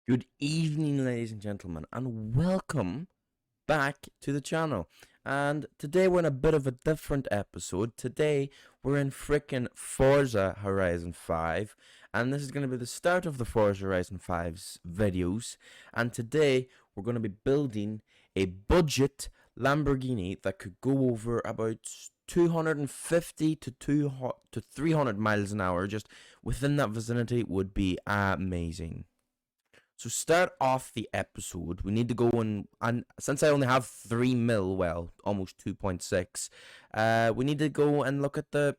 Good evening, ladies and gentlemen, and welcome back to the channel. And today we're in a bit of a different episode. Today we're in frickin' Forza Horizon 5, and this is going to be the start of the Forza Horizon 5's videos. And today we're going to be building a budget Lamborghini that could go over about 250 to 300 miles an hour. Just within that vicinity would be amazing. So start off the episode. We need to go and since I only have 3 mil, well, almost 2.6, we need to go and look at the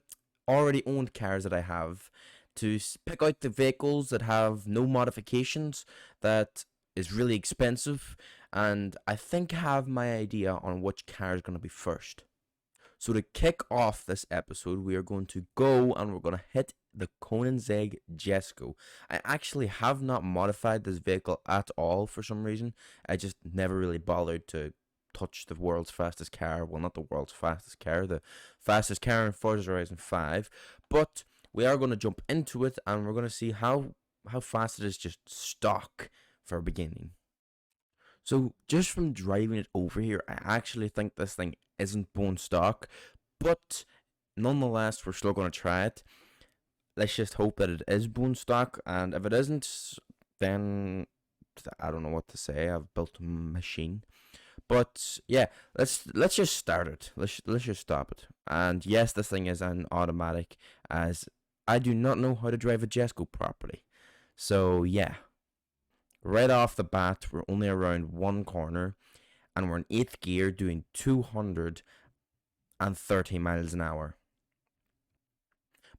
already owned cars that I have to pick out the vehicles that have no modifications, that is really expensive, and I think I have my idea on which car is going to be first. So to kick off this episode, we are going to go and we're going to hit the Koenigsegg Jesko. I actually have not modified this vehicle at all for some reason. I just never really bothered to touch the world's fastest car. Well, not the world's fastest car, the fastest car in Forza Horizon 5. But we are going to jump into it and we're going to see how fast it is just stock for a beginning. So just from driving it over here, I actually think this thing isn't bone stock, but nonetheless, we're still going to try it. Let's just hope that it is bone stock, and if it isn't, then I don't know what to say. I've built a machine, but yeah, let's just start it. Let's just stop it. And yes, this thing is an automatic, as I do not know how to drive a Jesko properly. So yeah. Right off the bat, we're only around one corner, and we're in 8th gear doing 230 miles an hour.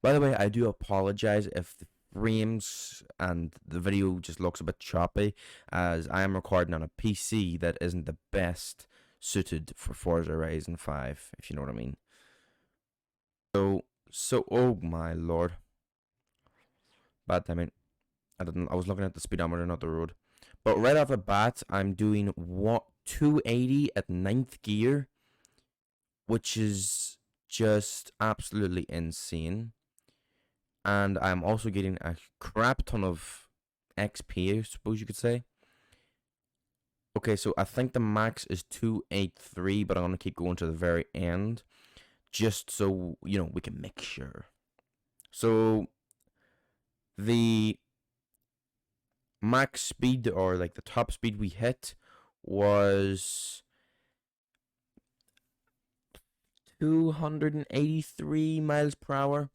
By the way, I do apologize if the frames and the video just looks a bit choppy, as I am recording on a PC that isn't the best suited for Forza Horizon 5, if you know what I mean. So, oh my lord. Bad timing. I was looking at the speedometer, not the road. But right off the bat, I'm doing 280 at 9th gear, which is just absolutely insane. And I'm also getting a crap ton of XP, I suppose you could say. Okay, so I think the max is 283, but I'm going to keep going to the very end, just so, we can make sure. So, the max speed, or like the top speed we hit, was 283 miles per hour.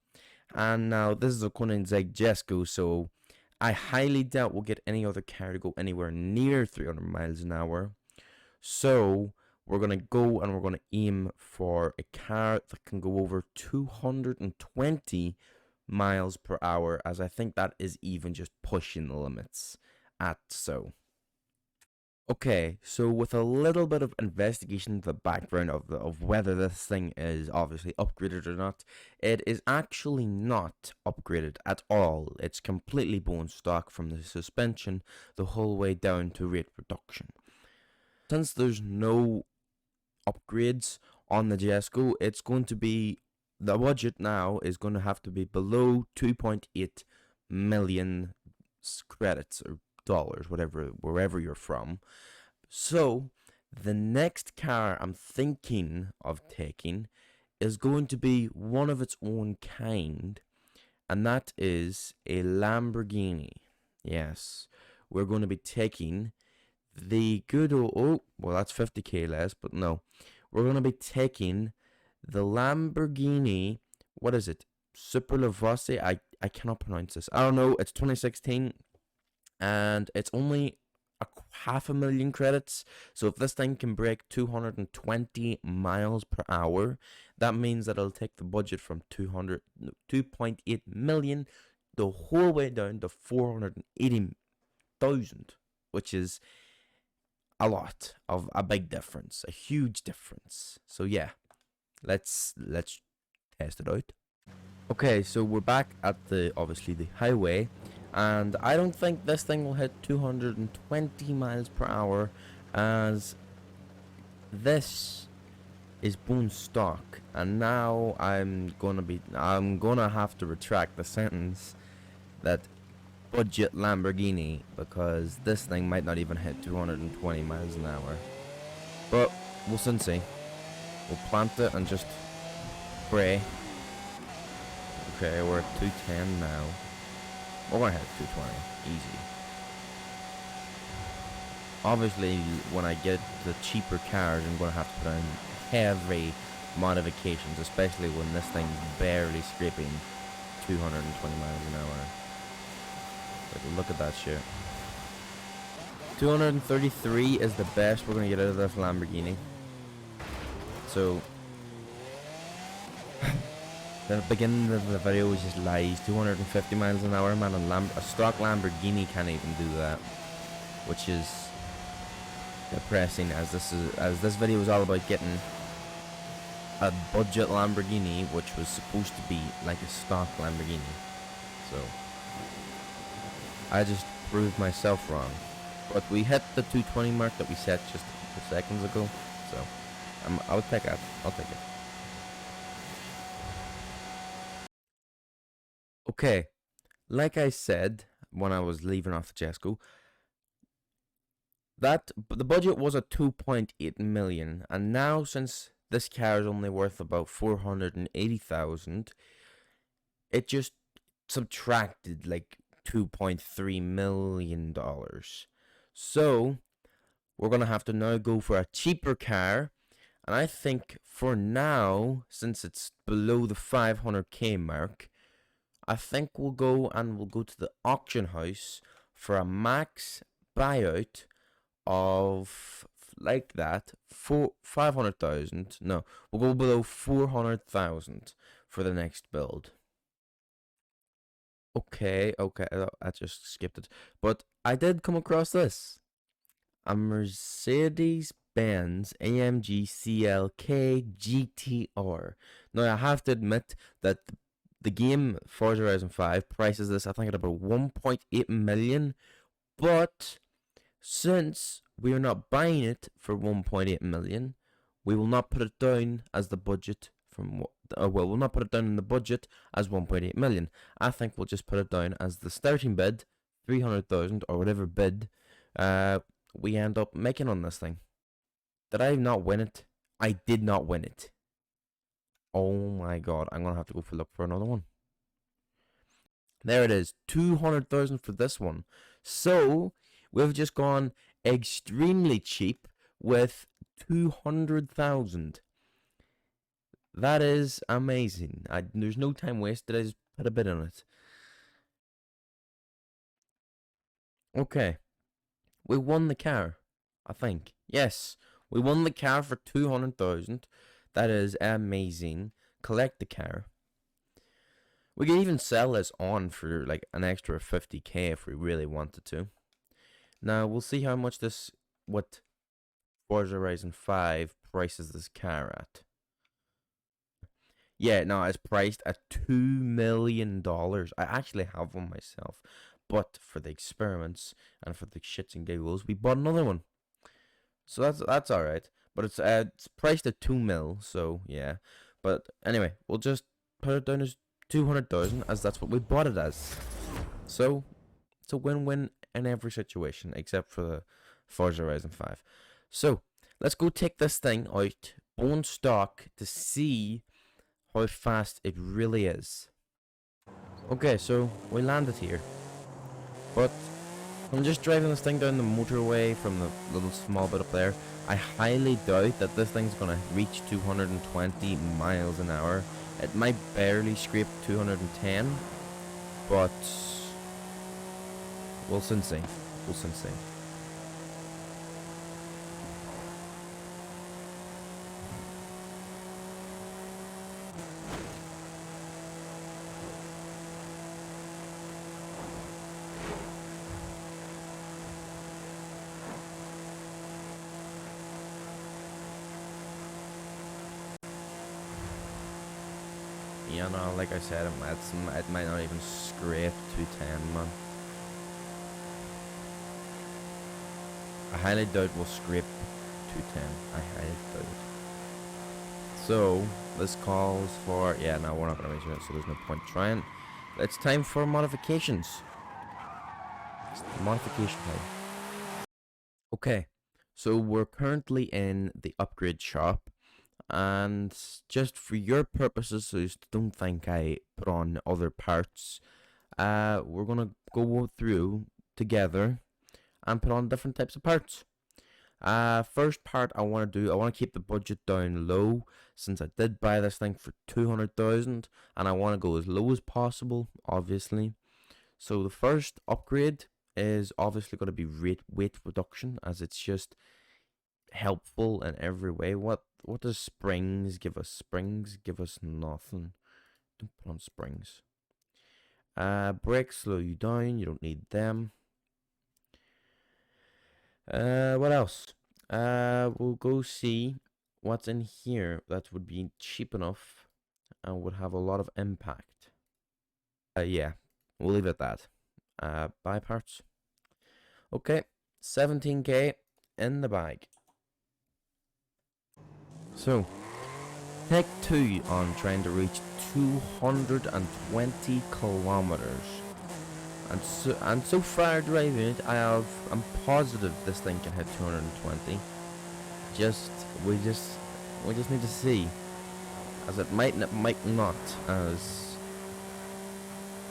And now this is a Koenigsegg Jesko, so I highly doubt we'll get any other car to go anywhere near 300 miles an hour. So we're going to go and we're going to aim for a car that can go over 220 miles per hour, as I think that is even just pushing the limits at so. Okay, so with a little bit of investigation into the background of whether this thing is obviously upgraded or not, it is actually not upgraded at all. It's completely bone stock from the suspension the whole way down to rate reduction. Since there's no upgrades on the Jesko, it's going to be, the budget now is going to have to be below 2.8 million credits or dollars, wherever you're from. So the next car I'm thinking of taking is going to be one of its own kind, and that is a Lamborghini. Yes, we're going to be taking the good old, oh, well, that's 50k less, but no, we're going to be taking the Lamborghini, what is it, Super Lavoise? I cannot pronounce this. I don't know, it's 2016, and it's only a 500,000 credits. So if this thing can break 220 miles per hour, that means that it'll take the budget from 2.8 million the whole way down to 480,000, which is a lot of a big difference, a huge difference. So yeah, let's test it out. Okay, so we're back at obviously the highway, and I don't think this thing will hit 220 miles per hour, as this is bone stock. And now I'm gonna have to retract the sentence that budget Lamborghini because this thing might not even hit 220 miles an hour. But we'll soon see. We'll plant it and just pray. Okay, we're at 210 now. We're gonna hit 220, easy. Obviously, when I get the cheaper cars, I'm gonna have to put in heavy modifications, especially when this thing's barely scraping 220 miles an hour. Like, look at that shit. 233 is the best we're gonna get out of this Lamborghini. So, the beginning of the video was just lies. 250 miles an hour, man. A stock Lamborghini can't even do that, which is depressing. As this video is all about getting a budget Lamborghini, which was supposed to be like a stock Lamborghini. So I just proved myself wrong. But we hit the 220 mark that we set just a couple seconds ago. So I'll take it. I'll take it. Okay, like I said when I was leaving off the Jesco, that the budget was at 2.8 million, and now since this car is only worth about 480,000, it just subtracted like $2.3 million. So we're gonna have to now go for a cheaper car, and I think for now, since it's below the 500k mark, I think we'll go to the auction house for a max buyout of like that, 500,000. No, we'll go below 400,000 for the next build. Okay, I just skipped it, but I did come across this. A Mercedes-Benz AMG CLK GTR. Now I have to admit that the game Forza Horizon 5 prices this, I think, at about 1.8 million, but since we are not buying it for 1.8 million, we will not put it down as the budget we'll not put it down in the budget as 1.8 million. I think we'll just put it down as the starting bid, 300,000 or whatever bid we end up making on this thing. Did I not win it? I did not win it. Oh my god, I'm gonna have to go look for another one. There it is, 200,000 for this one. So we've just gone extremely cheap with 200,000. That is amazing. There's no time wasted. I just put a bid on it. Okay, we won the car, I think. Yes, we won the car for 200,000. That is amazing. Collect the car. We can even sell this on for like an extra 50k if we really wanted to. Now we'll see how much what Forza Horizon 5 prices this car at. Yeah, no, it's priced at $2 million. I actually have one myself, but for the experiments and for the shits and giggles, we bought another one. So that's all right. But it's priced at 2 mil, so yeah. But anyway, we'll just put it down as 200,000, as that's what we bought it as. So it's a win-win in every situation, except for the Forza Horizon 5. So let's go take this thing out, bone stock, to see how fast it really is. Okay, so we landed here, but I'm just driving this thing down the motorway from the little small bit up there. I highly doubt that this thing's gonna reach 220 miles an hour. It might barely scrape 210, but we'll soon see. We'll soon see. You know, like I said, it might not even scrape 210, man. I highly doubt we'll scrape 210. I highly doubt it. So, this calls for... Yeah, no, we're not going to reach it, so there's no point trying. It's time for modifications. next. Modification time. Okay, so we're currently in the upgrade shop, and just for your purposes, so you don't think I put on other parts, we're gonna go through together and put on different types of parts. First part I want to do, I want to keep the budget down low, since I did buy this thing for 200,000, and I want to go as low as possible, obviously. So the first upgrade is obviously going to be weight reduction, as it's just helpful in every way. What does springs give us? Springs give us nothing. Don't put on springs. Brakes slow you down, you don't need them. What else? We'll go see what's in here that would be cheap enough and would have a lot of impact. Yeah, we'll leave it at that. Buy parts. Okay, 17k in the bag. So, take 2 on trying to reach 220 kilometers. And so far driving it, I'm positive this thing can hit 220. We just need to see, as it might not, as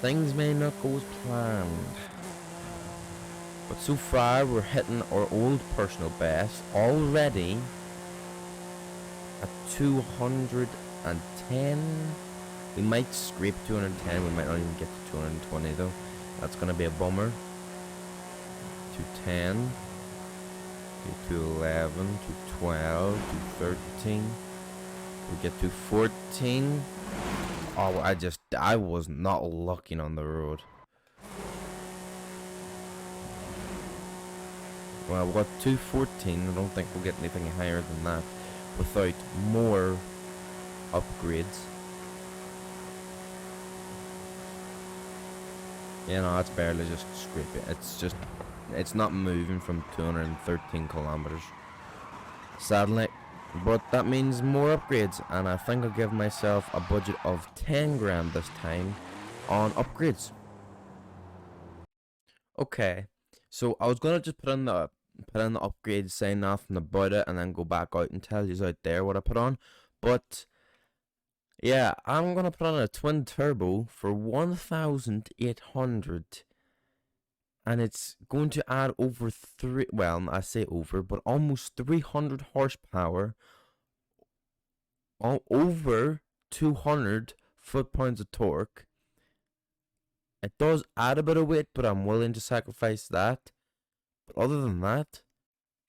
things may not go as planned. But so far we're hitting our old personal best already at 210. We might scrape 210. We might not even get to 220 though. That's gonna be a bummer. 210, 211, 212, 213. We get to 14. Oh, I was not looking on the road. Well, we got 214. I don't think we'll get anything higher than that without more upgrades. You know, it's barely just scraping. It's not moving from 213 kilometers. Sadly. But that means more upgrades, and I think I'll give myself a budget of 10 grand this time on upgrades. Okay, so I was gonna just put in the upgrades, say nothing about it, and then go back out and tell you out there what I put on. But yeah, I'm gonna put on a twin turbo for 1,800, and it's going to add over I say over, but almost 300 horsepower, over 200 foot-pounds of torque. It does add a bit of weight, but I'm willing to sacrifice that. But other than that,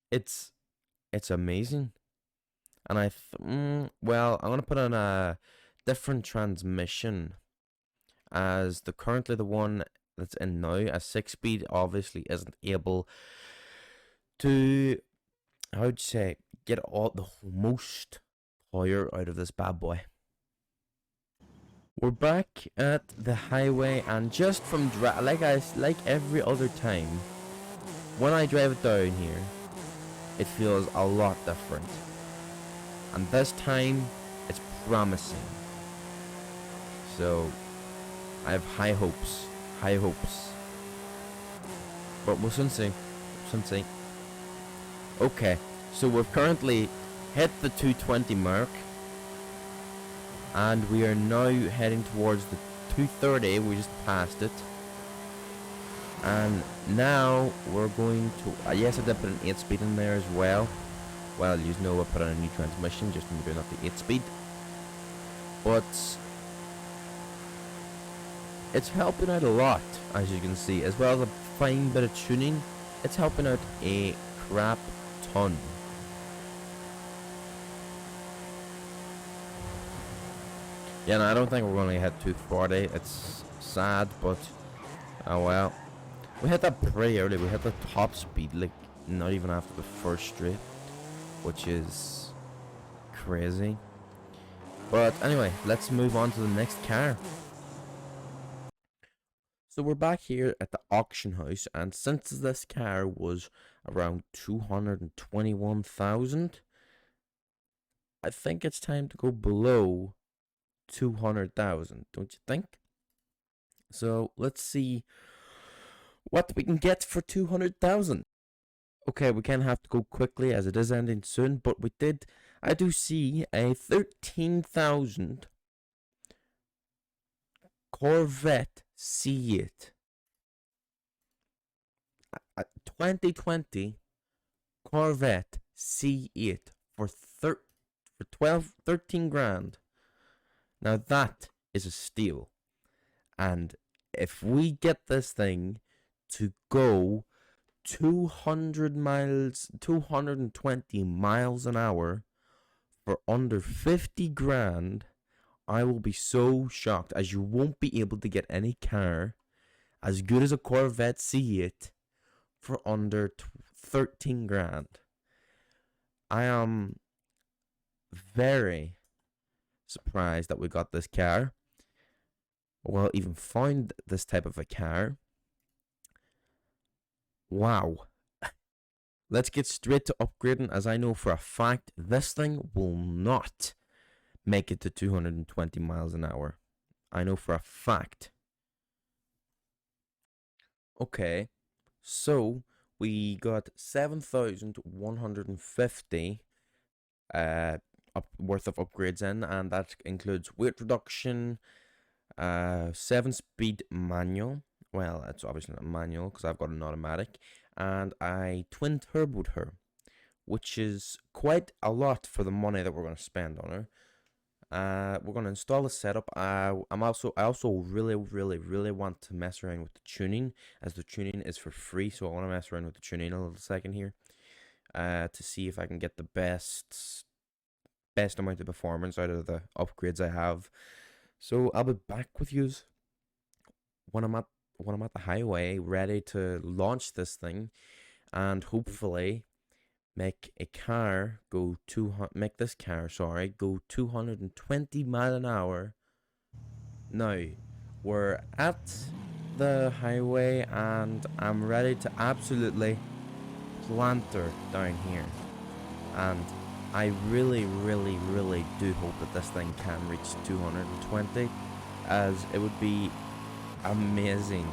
it's amazing. And well, I'm gonna put on a different transmission, as currently the one that's in now, a 6-speed, obviously isn't able to, how would you say, get all the most power out of this bad boy. We're back at the highway, and just from like every other time, when I drive it down here, it feels a lot different. And this time, it's promising. So, I have high hopes. But we'll soon see. Okay, so we've currently hit the 220 mark. And we are now heading towards the 230. We just passed it. And now we're going to... yes, I did put an 8-speed in there as well. Well, you know, I put on a new transmission just when we're doing up the 8-speed. But it's helping out a lot, as you can see. As well as a fine bit of tuning, it's helping out a crap ton. Yeah, no, I don't think we're going to hit 240. It's sad, but oh well. We hit that pretty early. We hit the top speed, like, not even after the first straight, which is crazy. But anyway, let's move on to the next car. So we're back here at the auction house, and since this car was around 221,000, I think it's time to go below 200,000, don't you think? So let's see what we can get for 200,000. Okay, we can have to go quickly as it is ending soon, but I do see a 13,000 Corvette C8. 2020 Corvette C8 for 13 grand. Now that is a steal. And if we get this thing to go 220 miles an hour for under 50 grand, I will be so shocked, as you won't be able to get any car as good as a Corvette C8 for under 13 grand. I am very surprised that we got this car. Well, even found this type of a car. Wow. Let's get straight to upgrading, as I know for a fact this thing will not make it to 220 miles an hour. I know for a fact. Okay, so we got 7,150 worth of upgrades in, and that includes weight reduction, 7-speed manual. Well, it's obviously not manual because I've got an automatic, and I twin turboed her, which is quite a lot for the money that we're going to spend on her. We're going to install the setup. I also really want to mess around with the tuning, as the tuning is for free. So I want to mess around with the tuning a little second here, to see if I can get the best amount of performance out of the upgrades I have. So I'll be back with you when I'm at the highway, ready to launch this thing, and hopefully make this car go 220 mile an hour. Now we're at the highway and I'm ready to absolutely plant her down here, and I really do hope that this thing can reach 220, as it would be amazing.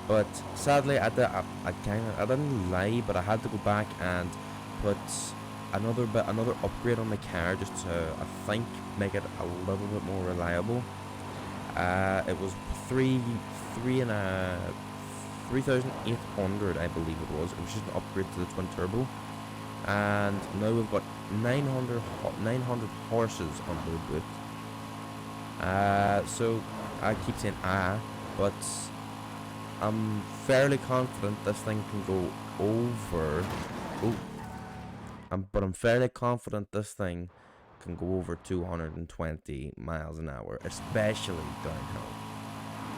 But sadly, I didn't lie, but I had to go back and put another upgrade on the car, just to, I think, make it a little bit more reliable. It was 3,800, I believe it was. It was just an upgrade to the twin turbo, and now we've got 900 horses on the boot. So I keep saying but I'm fairly confident this thing can go over. But I'm fairly confident this thing can go over 220 miles an hour, especially downhill.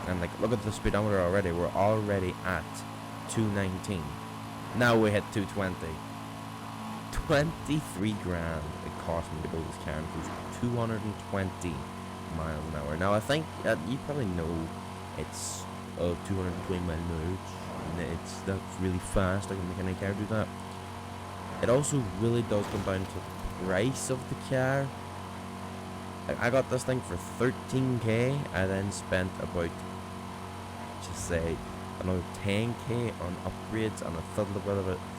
And like, look at the speedometer already. We're already at 219. Now we hit 220. 23 grand it cost me to build this car, and it goes 220 miles an hour. Now I think you probably know it's 220 miles an hour. That's really fast. I can make any car do that. It also really does come down to the price of the car. I got this thing for 13k. I then spent about, just say, another 10k on upgrades, and I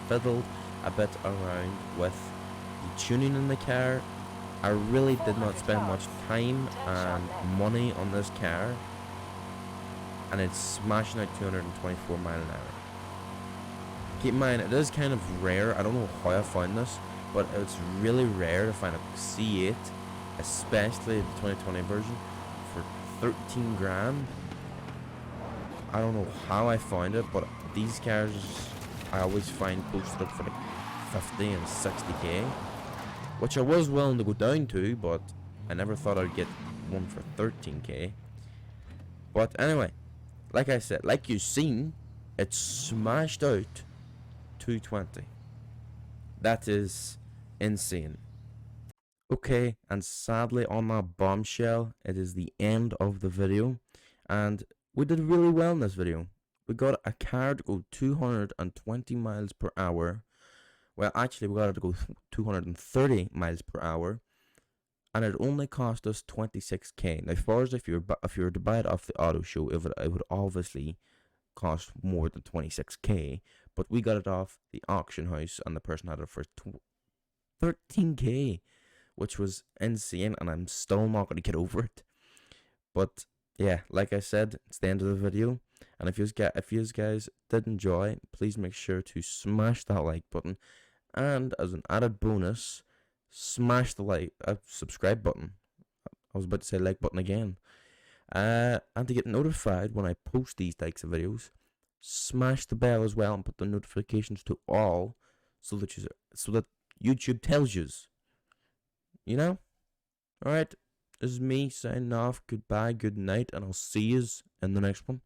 fiddled a bit around with the tuning in the car. I really did not spend much time and money on this car, and it's smashing out 224 miles an hour. Keep in mind, it is kind of rare. I don't know how I found this, but it's really rare to find a C8, especially the 2020 version, for 13 grand. I don't know how I found it, but these cars I always find posted up for like 50 and 60k, which I was willing to go down to, but I never thought I'd get one for 13k. But anyway, like I said, like you've seen, it's smashed out 220. That is insane. Okay, and sadly, on that bombshell, it is the end of the video, and we did really well in this video. We got a car to go 220 miles per hour. Well, actually, we got it to go 230 miles per hour, and it only cost us 26k. Now, Forza, if you were to buy it off the auto show, it would obviously cost more than 26k, but we got it off the auction house, and the person had it for 13k, which was insane, and I'm still not gonna get over it. But yeah, like I said, it's the end of the video, and if you guys did enjoy, please make sure to smash that like button, and as an added bonus, smash the subscribe button. I was about to say like button again. And to get notified when I post these types of videos, smash the bell as well and put the notifications to all, so that YouTube tells you. You know? Alright, this is me signing off. Goodbye, good night, and I'll see you in the next one.